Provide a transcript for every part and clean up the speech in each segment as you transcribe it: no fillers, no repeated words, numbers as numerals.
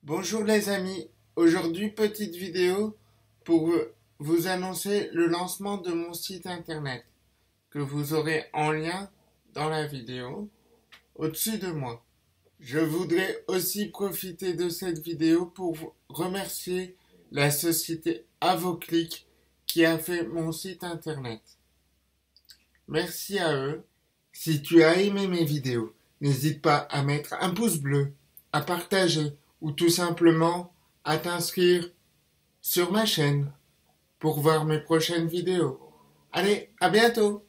Bonjour les amis, aujourd'hui petite vidéo pour vous annoncer le lancement de mon site internet que vous aurez en lien dans la vidéo au-dessus de moi. Je voudrais aussi profiter de cette vidéo pour vous remercier la société Avoclick qui a fait mon site internet. Merci à eux. Si tu as aimé mes vidéos, n'hésite pas à mettre un pouce bleu, à partager ou tout simplement à t'inscrire sur ma chaîne pour voir mes prochaines vidéos. Allez, à bientôt!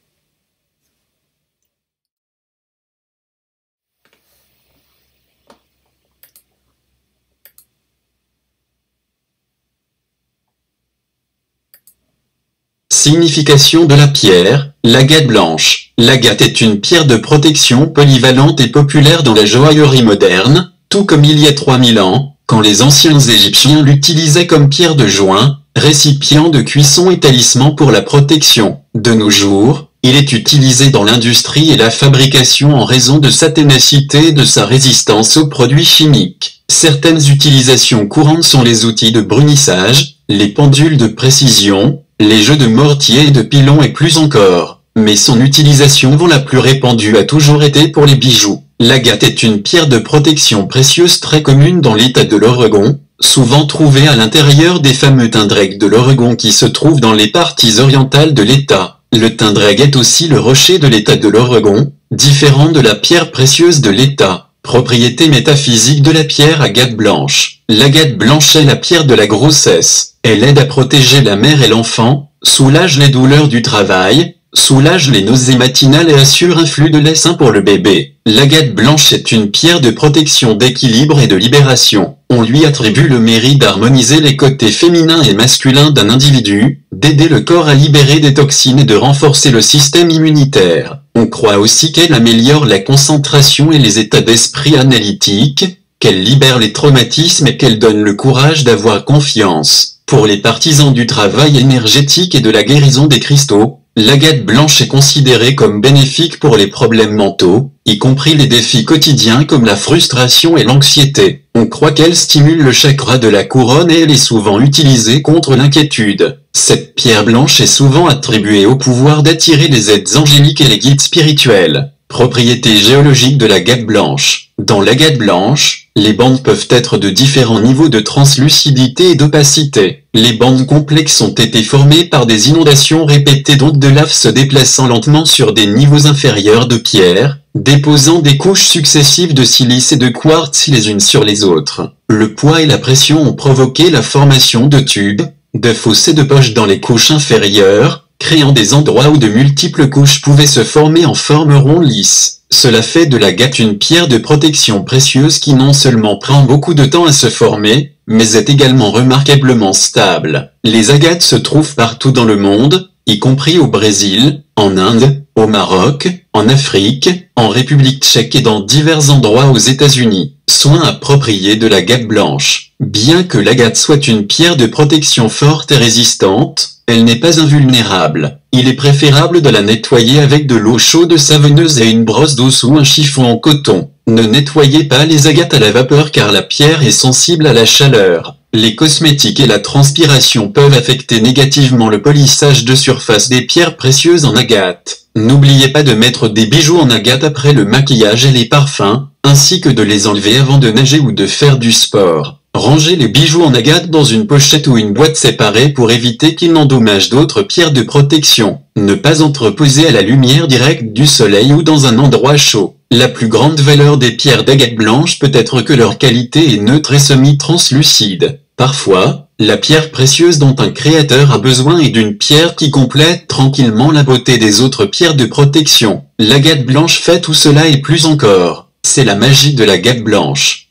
Signification de la pierre, l'agate blanche. L'agate est une pierre de protection polyvalente et populaire dans la joaillerie moderne, tout comme il y a 3000 ans, quand les anciens Égyptiens l'utilisaient comme pierre de joint, récipient de cuisson et talisman pour la protection. De nos jours, il est utilisé dans l'industrie et la fabrication en raison de sa ténacité et de sa résistance aux produits chimiques. Certaines utilisations courantes sont les outils de brunissage, les pendules de précision, les jeux de mortier et de pilon et plus encore. Mais son utilisation la plus répandue a toujours été pour les bijoux. L'agate est une pierre de protection précieuse très commune dans l'état de l'Oregon, souvent trouvée à l'intérieur des fameux tindrègues de l'Oregon qui se trouvent dans les parties orientales de l'état. Le tindrègue est aussi le rocher de l'état de l'Oregon, différent de la pierre précieuse de l'état. Propriété métaphysique de la pierre agate blanche. L'agate blanche est la pierre de la grossesse. Elle aide à protéger la mère et l'enfant, soulage les douleurs du travail, soulage les nausées matinales et assure un flux de lait sain pour le bébé. L'agate blanche est une pierre de protection, d'équilibre et de libération. On lui attribue le mérite d'harmoniser les côtés féminins et masculins d'un individu, d'aider le corps à libérer des toxines et de renforcer le système immunitaire. On croit aussi qu'elle améliore la concentration et les états d'esprit analytiques, qu'elle libère les traumatismes et qu'elle donne le courage d'avoir confiance. Pour les partisans du travail énergétique et de la guérison des cristaux, l'agate blanche est considérée comme bénéfique pour les problèmes mentaux, y compris les défis quotidiens comme la frustration et l'anxiété. On croit qu'elle stimule le chakra de la couronne et elle est souvent utilisée contre l'inquiétude. Cette pierre blanche est souvent attribuée au pouvoir d'attirer les aides angéliques et les guides spirituels. Propriété géologique de l'agate blanche. Dans l'agate blanche, les bandes peuvent être de différents niveaux de translucidité et d'opacité. Les bandes complexes ont été formées par des inondations répétées d'ondes de lave se déplaçant lentement sur des niveaux inférieurs de pierre, déposant des couches successives de silice et de quartz les unes sur les autres. Le poids et la pression ont provoqué la formation de tubes, de fosses et de poches dans les couches inférieures, créant des endroits où de multiples couches pouvaient se former en forme ronde lisse. Cela fait de l'agate une pierre de protection précieuse qui non seulement prend beaucoup de temps à se former, mais est également remarquablement stable. Les agates se trouvent partout dans le monde, y compris au Brésil, en Inde, au Maroc, en Afrique, en République tchèque et dans divers endroits aux États-Unis. Soin approprié de l'agate blanche. Bien que l'agate soit une pierre de protection forte et résistante, elle n'est pas invulnérable. Il est préférable de la nettoyer avec de l'eau chaude savonneuse et une brosse d'eau sous un chiffon en coton. Ne nettoyez pas les agates à la vapeur car la pierre est sensible à la chaleur. Les cosmétiques et la transpiration peuvent affecter négativement le polissage de surface des pierres précieuses en agate. N'oubliez pas de mettre des bijoux en agate après le maquillage et les parfums, ainsi que de les enlever avant de nager ou de faire du sport. Rangez les bijoux en agate dans une pochette ou une boîte séparée pour éviter qu'ils n'endommagent d'autres pierres de protection. Ne pas entreposer à la lumière directe du soleil ou dans un endroit chaud. La plus grande valeur des pierres d'agate blanche peut être que leur qualité est neutre et semi-translucide. Parfois, la pierre précieuse dont un créateur a besoin est d'une pierre qui complète tranquillement la beauté des autres pierres de protection. L'agate blanche fait tout cela et plus encore. C'est la magie de l'agate blanche.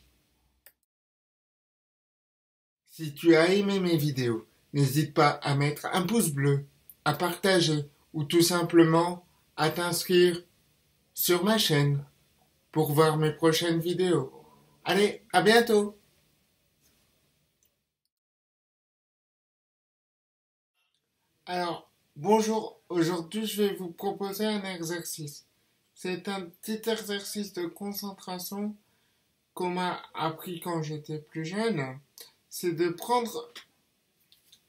Si tu as aimé mes vidéos, n'hésite pas à mettre un pouce bleu, à partager ou tout simplement à t'inscrire sur ma chaîne pour voir mes prochaines vidéos. Allez, à bientôt! Alors, bonjour, aujourd'hui je vais vous proposer un exercice. C'est un petit exercice de concentration qu'on m'a appris quand j'étais plus jeune, c'est de prendre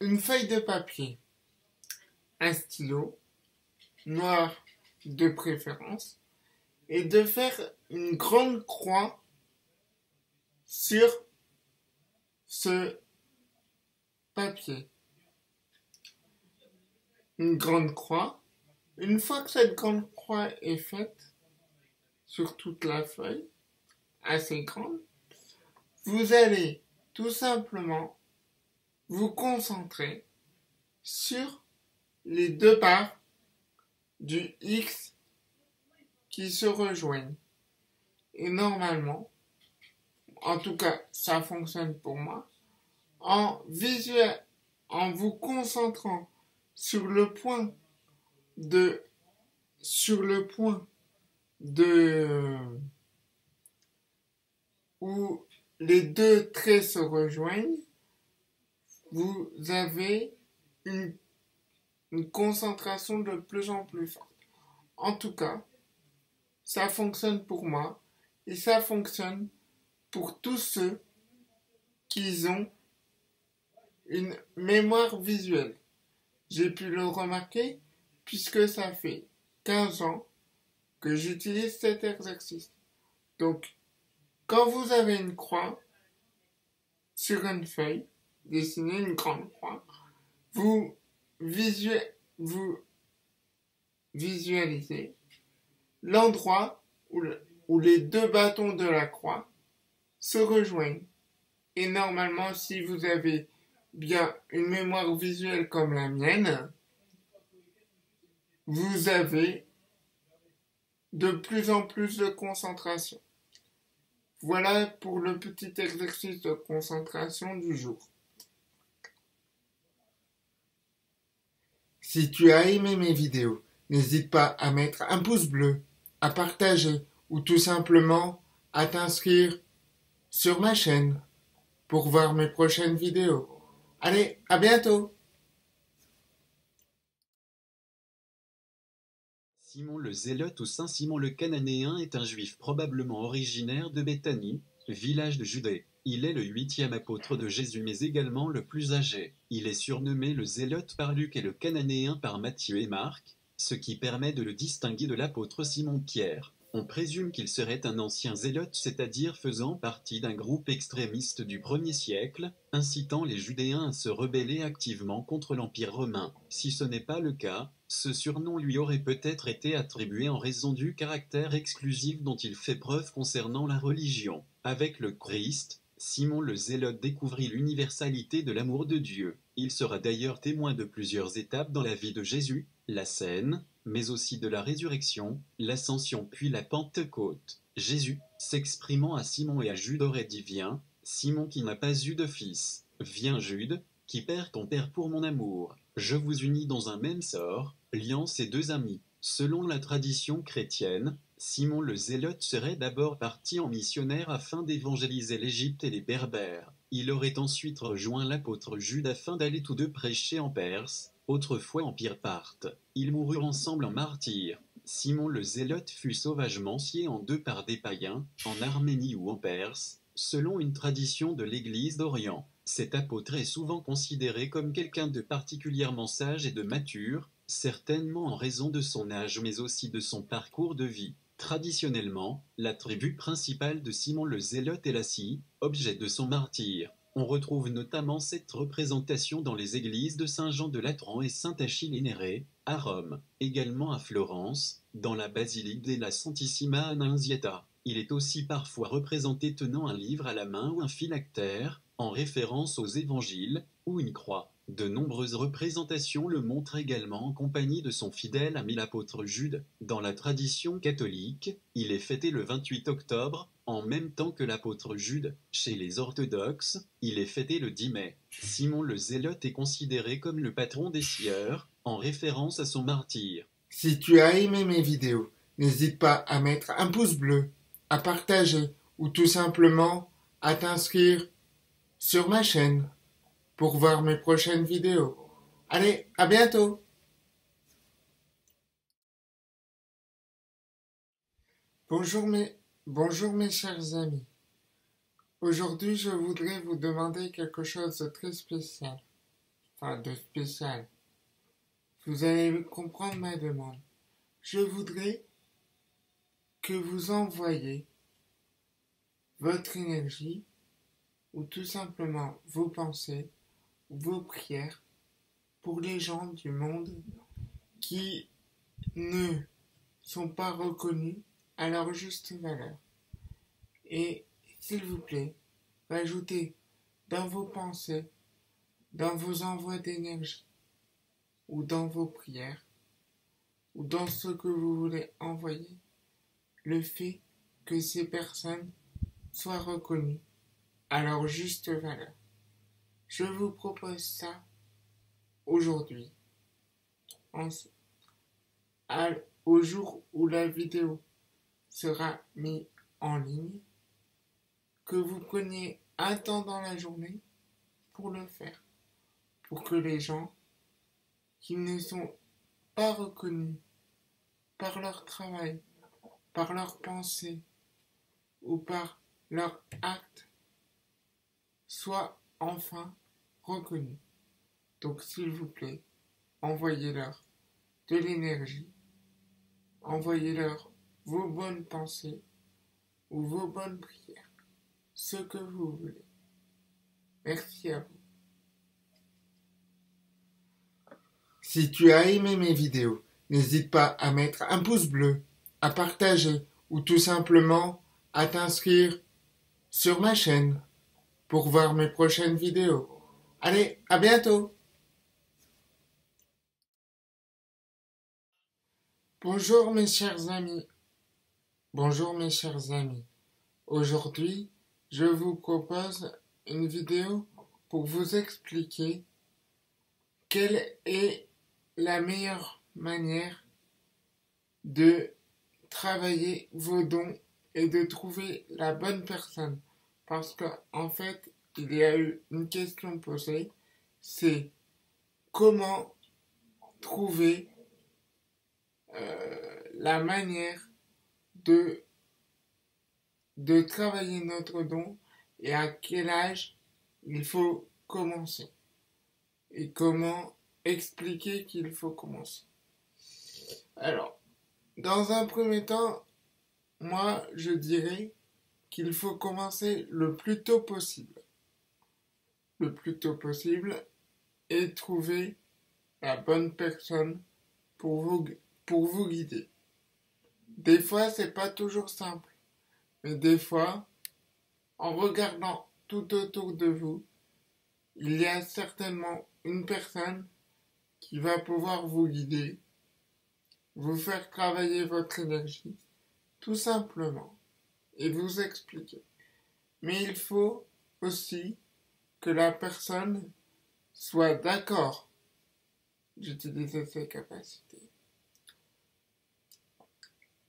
une feuille de papier, un stylo, noir de préférence, et de faire une grande croix sur ce papier. Une grande croix. Une fois que cette grande croix est faite sur toute la feuille, assez grande, vous allez tout simplement vous concentrer sur les deux barres du X qui se rejoignent. Et normalement, en tout cas ça fonctionne pour moi, en vous concentrant sur le point de où les deux traits se rejoignent, vous avez une concentration de plus en plus forte. En tout cas, ça fonctionne pour moi et ça fonctionne pour tous ceux qui ont une mémoire visuelle. J'ai pu le remarquer puisque ça fait 15 ans que j'utilise cet exercice. Donc, quand vous avez une croix sur une feuille, dessinez une grande croix, vous visualisez l'endroit où les deux bâtons de la croix se rejoignent. Et normalement, si vous avez bien une mémoire visuelle comme la mienne, vous avez de plus en plus de concentration. Voilà pour le petit exercice de concentration du jour. Si tu as aimé mes vidéos, n'hésite pas à mettre un pouce bleu, à partager ou tout simplement à t'inscrire sur ma chaîne pour voir mes prochaines vidéos. Allez, à bientôt! Simon le Zélote ou Saint Simon le Cananéen est un juif probablement originaire de Béthanie, village de Judée. Il est le 8e apôtre de Jésus mais également le plus âgé. Il est surnommé le Zélote par Luc et le Cananéen par Matthieu et Marc, ce qui permet de le distinguer de l'apôtre Simon-Pierre. On présume qu'il serait un ancien zélote, c'est-à-dire faisant partie d'un groupe extrémiste du 1er siècle, incitant les Judéens à se rebeller activement contre l'Empire romain. Si ce n'est pas le cas, ce surnom lui aurait peut-être été attribué en raison du caractère exclusif dont il fait preuve concernant la religion. Avec le Christ, Simon le Zélote découvrit l'universalité de l'amour de Dieu. Il sera d'ailleurs témoin de plusieurs étapes dans la vie de Jésus, la scène, mais aussi de la résurrection, l'ascension puis la Pentecôte. Jésus, s'exprimant à Simon et à Jude aurait dit: Viens, Simon qui n'a pas eu de fils, viens Jude, qui perd ton père pour mon amour. Je vous unis dans un même sort, liant ces deux amis. Selon la tradition chrétienne, Simon le Zélote serait d'abord parti en missionnaire afin d'évangéliser l'Égypte et les Berbères. Il aurait ensuite rejoint l'apôtre Jude afin d'aller tous deux prêcher en Perse, autrefois empire parthe. Ils moururent ensemble en martyrs. Simon le Zélote fut sauvagement scié en deux par des païens, en Arménie ou en Perse, selon une tradition de l'Église d'Orient. Cet apôtre est souvent considéré comme quelqu'un de particulièrement sage et de mature, certainement en raison de son âge mais aussi de son parcours de vie. Traditionnellement, la tribu principale de Simon le Zélote est la scie, objet de son martyre. On retrouve notamment cette représentation dans les églises de Saint-Jean de Latran et Saint-Achille et Néré, à Rome, également à Florence, dans la basilique della Santissima Annunziata. Il est aussi parfois représenté tenant un livre à la main ou un phylactère, en référence aux évangiles, ou une croix. De nombreuses représentations le montrent également en compagnie de son fidèle ami l'apôtre Jude. Dans la tradition catholique, il est fêté le 28 octobre, en même temps que l'apôtre Jude. Chez les orthodoxes, il est fêté le 10 mai. Simon le Zélote est considéré comme le patron des scieurs, en référence à son martyre. Si tu as aimé mes vidéos, n'hésite pas à mettre un pouce bleu, à partager ou tout simplement à t'inscrire sur ma chaîne pour voir mes prochaines vidéos. Allez, à bientôt! Bonjour mes chers amis. Aujourd'hui, je voudrais vous demander quelque chose de très spécial. Enfin, de spécial. Vous allez comprendre ma demande. Je voudrais que vous envoyiez votre énergie ou tout simplement vos pensées, vos prières pour les gens du monde qui ne sont pas reconnus à leur juste valeur. Et s'il vous plaît, rajoutez dans vos pensées, dans vos envois d'énergie, ou dans vos prières, ou dans ce que vous voulez envoyer, le fait que ces personnes soient reconnues à leur juste valeur. Je vous propose ça aujourd'hui, au jour où la vidéo sera mise en ligne, que vous preniez un temps dans la journée pour le faire, pour que les gens qui ne sont pas reconnus par leur travail, par leurs pensées ou par leurs actes soient enfin reconnus. Donc s'il vous plaît, envoyez-leur de l'énergie, envoyez-leur vos bonnes pensées ou vos bonnes prières, ce que vous voulez. Merci à vous. Si tu as aimé mes vidéos, n'hésite pas à mettre un pouce bleu, à partager ou tout simplement à t'inscrire sur ma chaîne pour voir mes prochaines vidéos. Allez, à bientôt! Bonjour mes chers amis. Bonjour mes chers amis. Aujourd'hui, je vous propose une vidéo pour vous expliquer quelle est la meilleure manière de travailler vos dons et de trouver la bonne personne. Parce qu'en fait, il y a eu une question posée, c'est comment trouver la manière de travailler notre don et à quel âge il faut commencer et comment expliquer qu'il faut commencer. Alors, dans un premier temps, moi je dirais qu'il faut commencer le plus tôt possible. Le plus tôt possible et trouver la bonne personne pour vous guider. Des fois, c'est pas toujours simple. Mais des fois, en regardant tout autour de vous, il y a certainement une personne qui va pouvoir vous guider, vous faire travailler votre énergie, tout simplement, et vous expliquer. Mais il faut aussi que la personne soit d'accord d'utiliser ses capacités.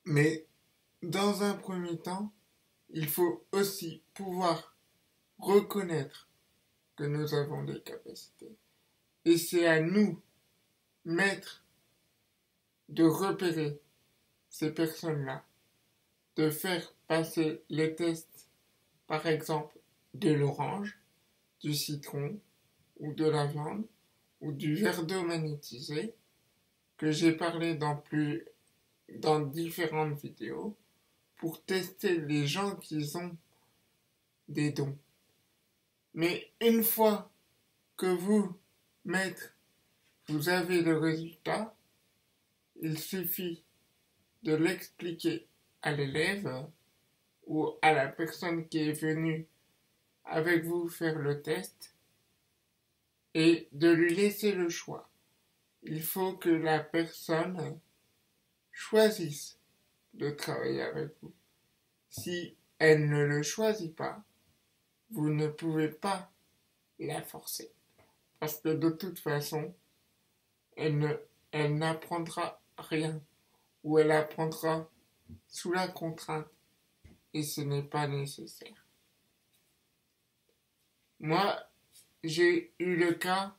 Mais dans un premier temps, il faut aussi pouvoir reconnaître que nous avons des capacités. Et c'est à nous, maîtres, de repérer ces personnes-là, de faire passer les tests, par exemple, de l'orange, du citron, ou de la viande, ou du verre d'eau magnétisé, que j'ai parlé dans différentes vidéos, pour tester les gens qui ont des dons. Mais une fois que vous, maître, vous avez le résultat, il suffit de l'expliquer à l'élève ou à la personne qui est venue avec vous faire le test et de lui laisser le choix. Il faut que la personne choisisse de travailler avec vous. Si elle ne le choisit pas, vous ne pouvez pas la forcer. Parce que de toute façon, elle n'apprendra rien. Ou elle apprendra sous la contrainte. Et ce n'est pas nécessaire. Moi, j'ai eu le cas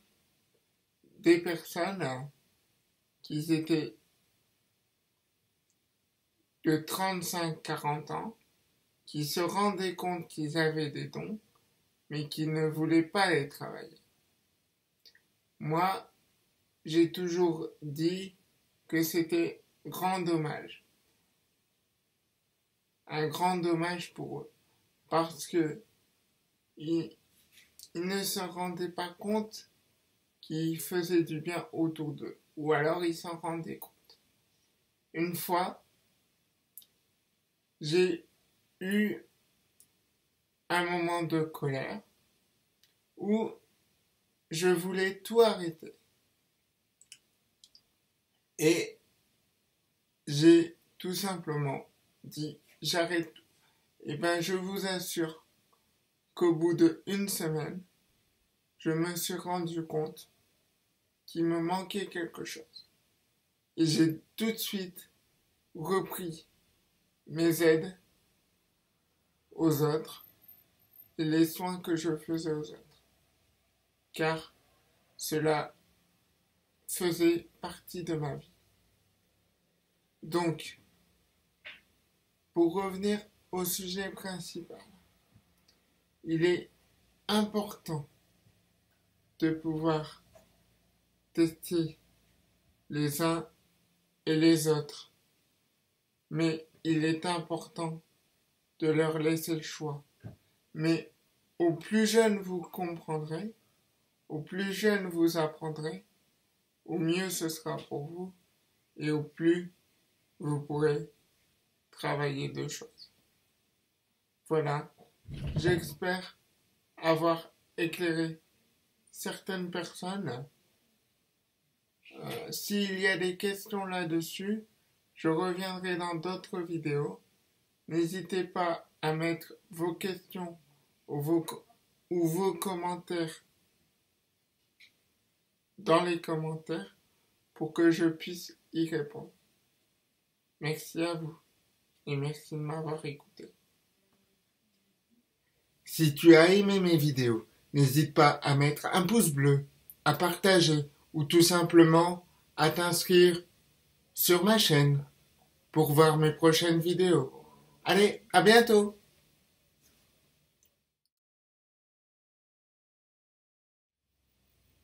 des personnes qui étaient de 35-40 ans qui se rendaient compte qu'ils avaient des dons, mais qui ne voulaient pas les travailler. Moi, j'ai toujours dit que c'était grand dommage. Un grand dommage pour eux. Parce que ils ne se rendaient pas compte qu'ils faisaient du bien autour d'eux. Ou alors ils s'en rendaient compte. Une fois, j'ai eu un moment de colère où je voulais tout arrêter. Et j'ai tout simplement dit j'arrête tout. Et ben je vous assure qu'au bout d'1 semaine, je me suis rendu compte qu'il me manquait quelque chose. Et j'ai tout de suite repris mes aides aux autres et les soins que je faisais aux autres. Car cela faisait partie de ma vie. Donc, pour revenir au sujet principal, il est important de pouvoir tester les uns et les autres, mais il est important de leur laisser le choix. Mais au plus jeune vous comprendrez, au plus jeune vous apprendrez, au mieux ce sera pour vous et au plus vous pourrez travailler deux choses. Voilà, j'espère avoir éclairé certaines personnes. S'il y a des questions là-dessus, je reviendrai dans d'autres vidéos. N'hésitez pas à mettre vos questions ou vos commentaires dans les commentaires pour que je puisse y répondre. Merci à vous et merci de m'avoir écouté. Si tu as aimé mes vidéos, n'hésite pas à mettre un pouce bleu, à partager ou tout simplement à t'inscrire sur ma chaîne pour voir mes prochaines vidéos. Allez, à bientôt!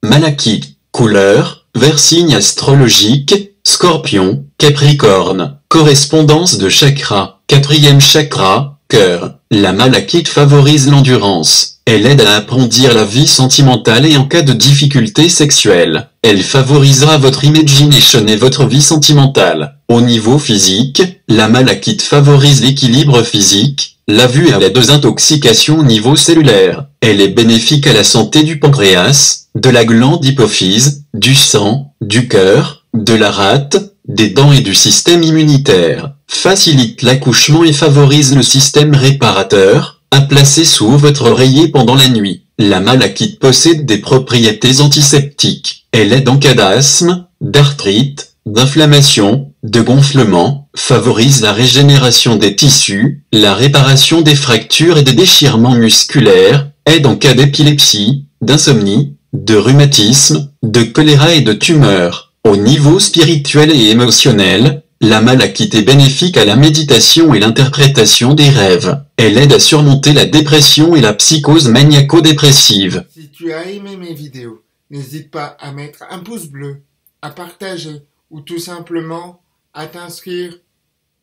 Malachite, couleur, vert signe astrologique, Scorpion, Capricorne, correspondance de chakra, 4e chakra, cœur. La malachite favorise l'endurance. Elle aide à approfondir la vie sentimentale et en cas de difficulté sexuelle, elle favorisera votre imagination et votre vie sentimentale. Au niveau physique, la malachite favorise l'équilibre physique, la vue et la désintoxication au niveau cellulaire. Elle est bénéfique à la santé du pancréas, de la glande hypophyse, du sang, du cœur, de la rate, des dents et du système immunitaire. Facilite l'accouchement et favorise le système réparateur, à placer sous votre oreiller pendant la nuit. La malachite possède des propriétés antiseptiques. Elle aide en cas d'asthme, d'arthrite, d'inflammation, de gonflement, favorise la régénération des tissus, la réparation des fractures et des déchirements musculaires, aide en cas d'épilepsie, d'insomnie, de rhumatisme, de choléra et de tumeur. Au niveau spirituel et émotionnel, la malachite est bénéfique à la méditation et l'interprétation des rêves. Elle aide à surmonter la dépression et la psychose maniaco-dépressive. Si tu as aimé mes vidéos, n'hésite pas à mettre un pouce bleu, à partager ou tout simplement à t'inscrire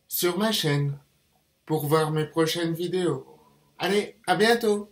sur ma chaîne pour voir mes prochaines vidéos. Allez, à bientôt!